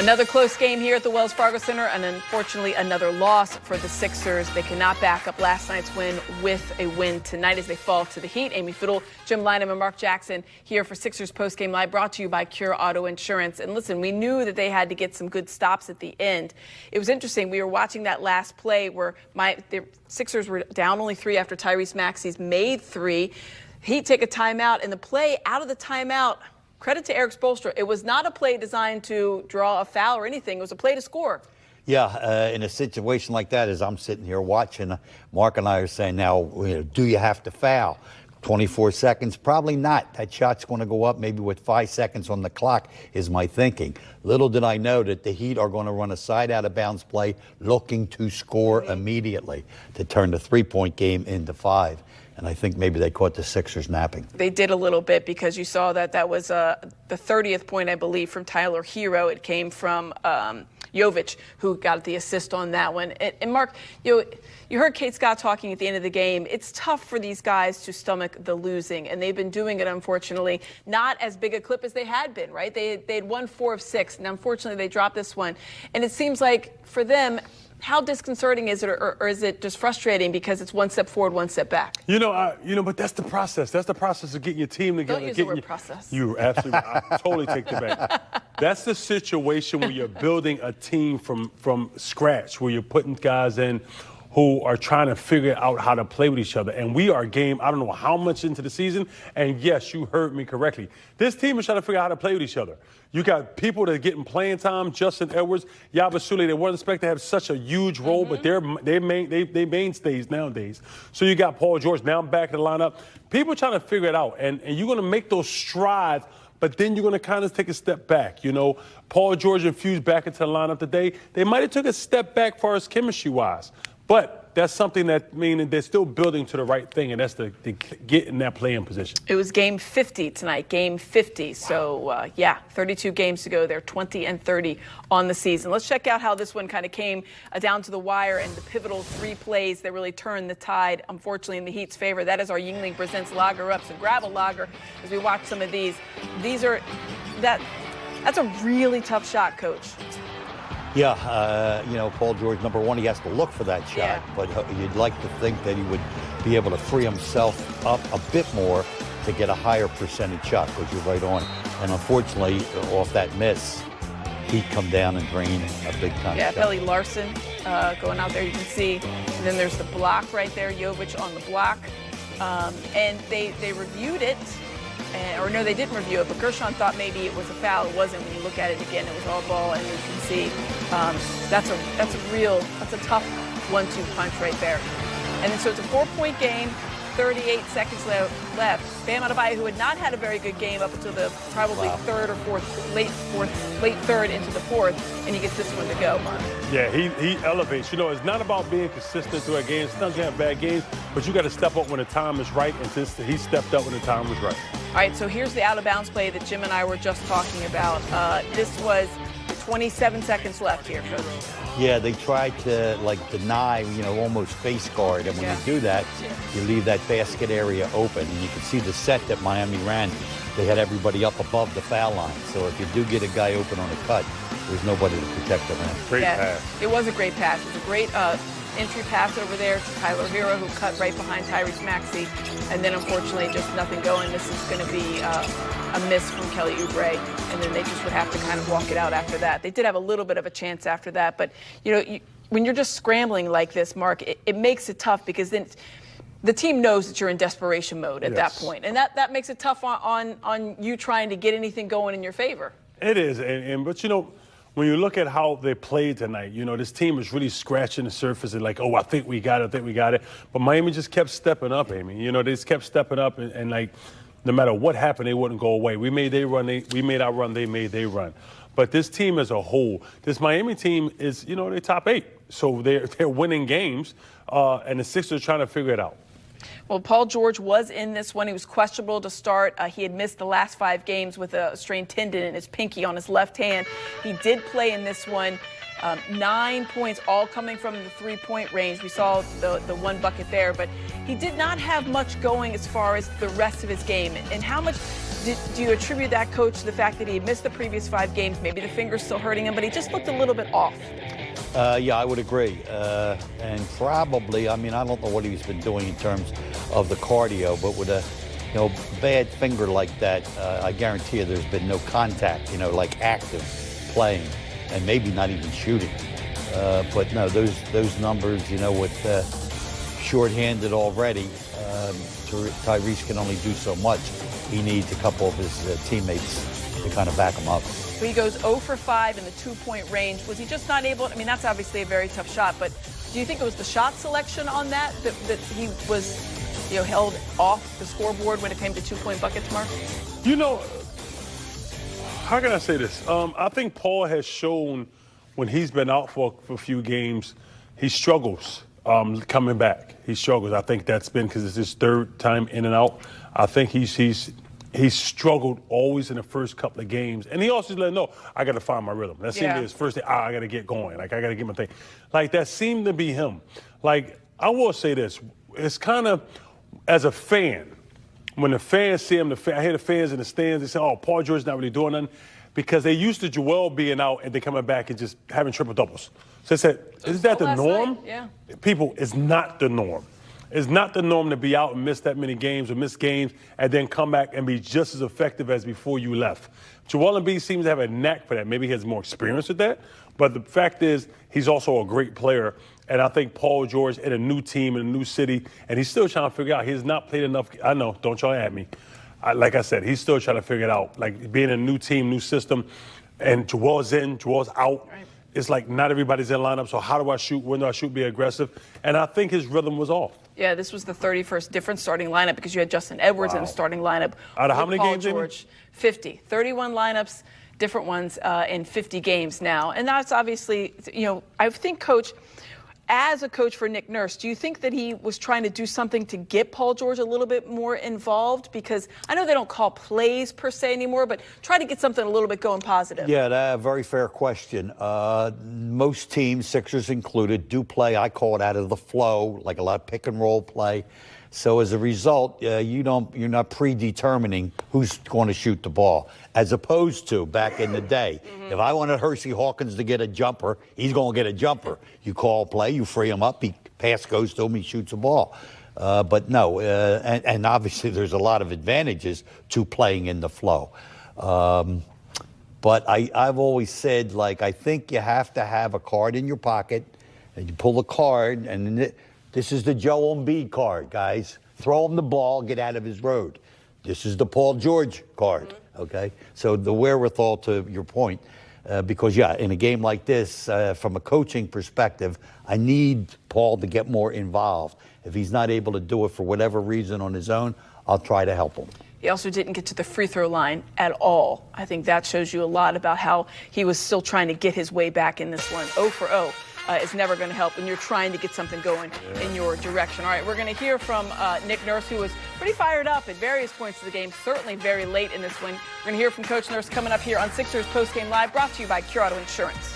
Another close game here at the Wells Fargo Center, and unfortunately another loss for the Sixers. They cannot back up last night's win with a win tonight as they fall to the Heat. Amy Fiddle, Jim Lynam, and Mark Jackson here for Sixers Postgame Live, brought to you by Cure Auto Insurance. And listen, we knew that they had to get some good stops at the end. It was interesting. We were watching that last play where the Sixers were down only 3 after Tyrese Maxey's made 3. Heat take a timeout, and the play out of the timeout, credit to Eric Spoelstra, it was not a play designed to draw a foul or anything. It was a play to score. Yeah, in a situation like that, as I'm sitting here watching, Mark and I are saying now, do you have to foul? 24 seconds? Probably not. That shot's going to go up maybe with 5 seconds on the clock is my thinking. Little did I know that the Heat are going to run a side out of bounds play looking to score immediately to turn the three-point game into 5. And I think maybe they caught the Sixers napping. They did a little bit because you saw that was the 30th point, I believe, from Tyler Hero. It came from Jovic, who got the assist on that one. And Mark, you heard Kate Scott talking at the end of the game. It's tough for these guys to stomach the losing, and they've been doing it, unfortunately, not as big a clip as they had been, right? They had won 4 of 6, and unfortunately they dropped this one. And it seems like for them, how disconcerting is it, or is it just frustrating because it's one step forward, one step back? But that's the process. That's the process of getting your team together. Don't use the word process. You absolutely. I totally take the back. That's the situation where you're building a team from scratch, where you're putting guys in who are trying to figure out how to play with each other. And we are I don't know how much into the season, and yes, you heard me correctly. This team is trying to figure out how to play with each other. You got people that are getting playing time, Justin Edwards, Yabasule. They weren't expected to have such a huge role, but they're mainstays nowadays. So you got Paul George now back in the lineup. People trying to figure it out, and you're going to make those strides, but then you're going to kind of take a step back. Paul George infused back into the lineup today. They might have took a step back for us chemistry-wise. But that's something meaning they're still building to the right thing, and that's to get in that play-in position. It was game 50 tonight, game 50. So, 32 games to go. They're 20-30 on the season. Let's check out how this one kind of came down to the wire and the pivotal 3 plays that really turned the tide, unfortunately, in the Heat's favor. That is our Yuengling Presents Lager Up. So grab a lager as we watch some of these. That's a really tough shot, Coach. Yeah, Paul George, number one, he has to look for that shot, but you'd like to think that he would be able to free himself up a bit more to get a higher percentage shot, because you're right on. And unfortunately, off that miss, he'd come down and drain a big-time shot. Pelly Larson going out there, you can see. And then there's the block right there, Jovic on the block. And they reviewed it. Or no, they didn't review it, but Gershon thought maybe it was a foul. It wasn't. When you look at it again, it was all ball, and you can see that's a tough 1-2 punch right there. And then so it's a 4-point game, 38 seconds left. Bam Adebayo, who had not had a very good game up until the probably third or late third into the fourth, and he gets this one to go, Mark. Yeah, he elevates. It's not about being consistent throughout games. Sometimes you have bad games, but you got to step up when the time is right, and he stepped up when the time was right. All right, so here's the out-of-bounds play that Jim and I were just talking about. This was 27 seconds left here, Coach. Yeah, they tried to, deny, almost face guard. And when you do that, you leave that basket area open. And you can see the set that Miami ran. They had everybody up above the foul line. So if you do get a guy open on a cut, there's nobody to protect the rim. Great pass. It was a great pass. It was a great entry pass over there to Tyler Hero, who cut right behind Tyrese Maxey. And then, unfortunately, just nothing going. This is going to be a miss from Kelly Oubre. And then they just would have to kind of walk it out after that. They did have a little bit of a chance after that. But, when you're just scrambling like this, Mark, it makes it tough, because then the team knows that you're in desperation mode at that point. And that makes it tough on you trying to get anything going in your favor. It is. But, when you look at how they played tonight, this team was really scratching the surface and I think we got it. But Miami just kept stepping up, Amy. They just kept stepping up and no matter what happened, they wouldn't go away. We made their run, we made our run, they made their run. But this team as a whole, this Miami team is, they're top 8. So they're winning games, and the Sixers are trying to figure it out. Well, Paul George was in this one. He was questionable to start. He had missed the last 5 games with a strained tendon in his pinky on his left hand. He did play in this one. 9 points, all coming from the 3-point range. We saw the one bucket there, but he did not have much going as far as the rest of his game. And how much Do you attribute that, Coach, to the fact that he had missed the previous 5 games? Maybe the finger's still hurting him, but he just looked a little bit off. Yeah, I would agree. And probably, I mean, I don't know what he's been doing in terms of the cardio, but with a bad finger like that, I guarantee you there's been no contact, like active playing, and maybe not even shooting. But no, those numbers, with shorthanded already, Tyrese can only do so much. He needs a couple of his teammates to kind of back him up. So he goes 0 for 5 in the 2-point range. Was he just not able? I mean, that's obviously a very tough shot, but do you think it was the shot selection on that he was, held off the scoreboard when it came to 2-point buckets, Mark? How can I say this? I think Paul has shown when he's been out for a few games, he struggles coming back. He struggles. I think that's been because it's his 3rd time in and out. I think he's struggled always in the first couple of games. And he also let him know, I got to find my rhythm. That seemed to be his first day. I got to get going. I got to get my thing. That seemed to be him. I will say this. It's kind of, as a fan, when the fans see him, I hear the fans in the stands, they say, oh, Paul George's not really doing nothing. Because they used to Joel being out and they coming back and just having triple-doubles. So they said, is that the norm? Yeah. People, it's not the norm. It's not the norm to be out and miss that many games or miss games and then come back and be just as effective as before you left. Joel Embiid seems to have a knack for that. Maybe he has more experience with that. But the fact is, he's also a great player. And I think Paul George in a new team, in a new city, and he's still trying to figure out. He has not played enough. I know, don't y'all at me. Like I said, he's still trying to figure it out. Being a new team, new system, and Joel's in, Joel's out. Right. It's not everybody's in lineup, so how do I shoot? When do I shoot? Be aggressive. And I think his rhythm was off. Yeah, this was the 31st different starting lineup because you had Justin Edwards in the starting lineup. Out of how many Paul games, George, 50. 31 lineups, different ones in 50 games now. And that's obviously, I think, Coach, as a coach for Nick Nurse, do you think that he was trying to do something to get Paul George a little bit more involved? Because I know they don't call plays per se anymore, but try to get something a little bit going positive. Yeah, very fair question. Most teams, Sixers included, do play, I call it out of the flow, like a lot of pick and roll play. So as a result, you're not predetermining who's going to shoot the ball, as opposed to back in the day. If I wanted Hersey Hawkins to get a jumper, he's going to get a jumper. You call play, you free him up, pass goes to him, he shoots a ball. But no, and obviously there's a lot of advantages to playing in the flow. But I've always said, I think you have to have a card in your pocket, and you pull the card, and this is the Joel Embiid card, guys. Throw him the ball, get out of his road. This is the Paul George card, okay? So the wherewithal, to your point, because, in a game like this, from a coaching perspective, I need Paul to get more involved. If he's not able to do it for whatever reason on his own, I'll try to help him. He also didn't get to the free throw line at all. I think that shows you a lot about how he was still trying to get his way back in this one. 0 for 0. Is never going to help when you're trying to get something going in your direction. All right, we're going to hear from Nick Nurse, who was pretty fired up at various points of the game, certainly very late in this one. We're going to hear from Coach Nurse coming up here on Sixers Postgame Live, brought to you by Cure Auto Insurance.